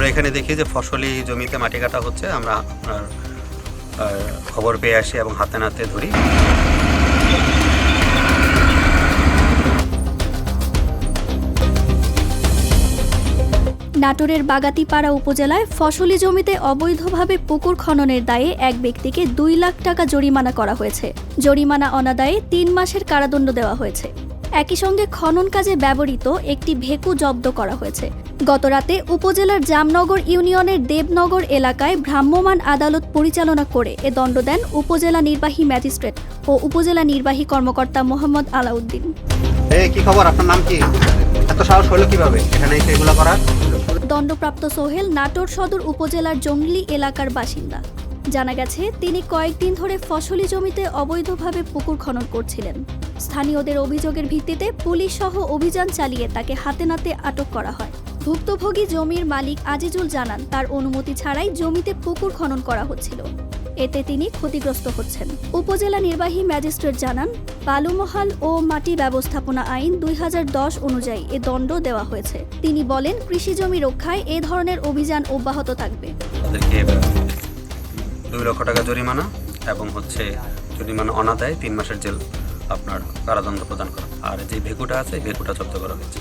আমরা এখানে দেখি যে ফসলি জমিতে মাটি কাটা হচ্ছে। আমরা আপনার খবর পেয়ে আসি এবং হাতে নাতে ধরি। নাটোরের বাগাতিপাড়া উপজেলায় ফসলি জমিতে অবৈধভাবে পুকুর খননের দায়ে এক ব্যক্তিকে 2 লাখ টাকা জরিমানা করা হয়েছে। জরিমানা অনাদায়ে 3 মাসের কারাদণ্ড দেওয়া হয়েছে। একই সঙ্গে খনন কাজে ব্যবহৃত একটি ভেকু জব্দ করা হয়েছে। গতরাতে উপজেলার জামনগর ইউনিয়নের দেবনগর এলাকায় ভ্রাম্যমাণ আদালত পরিচালনা করে এ দণ্ড দেন উপজেলা নির্বাহী ম্যাজিস্ট্রেট ও উপজেলা নির্বাহী কর্মকর্তা মোহাম্মদ আলাউদ্দিন। কি খবর, আপনার নাম কি? এত সাহস হলো কিভাবে এখানে এগুলো করার? দণ্ডপ্রাপ্ত সোহেল নাটোর সদর উপজেলার জঙ্গলি এলাকার বাসিন্দা। জানা গেছে তিনি কয়েকদিন ধরে ফসলি জমিতে অবৈধভাবে পুকুর খনন করছিলেন। স্থানীয়দের অভিযোগের ভিত্তিতে পুলিশ সহ অভিযান চালিয়ে তাকে হাতে নাতে আটক করা হয়। ভুক্তভোগী জমির মালিক আজিজুল জানান তার অনুমতি ছাড়াই জমিতে পুকুর খনন করা হচ্ছিল। এতে তিনি ক্ষতিগ্রস্ত হচ্ছেন। উপজেলা নির্বাহী ম্যাজিস্ট্রেট জানান বালুমহাল ও মাটি ব্যবস্থাপনা আইন 2010 অনুযায়ী এ দণ্ড দেওয়া হয়েছে। তিনি বলেন কৃষি জমি রক্ষায় এ ধরনের অভিযান অব্যাহত থাকবে। 2 লক্ষ টাকা জরিমানা এবং জরিমানা অনাদায়ে 3 মাসের জেল আপনার কারাদণ্ড প্রদান করা। আর যে ভেকুটা আছে ভেকুটা জব্দ করা হয়েছে।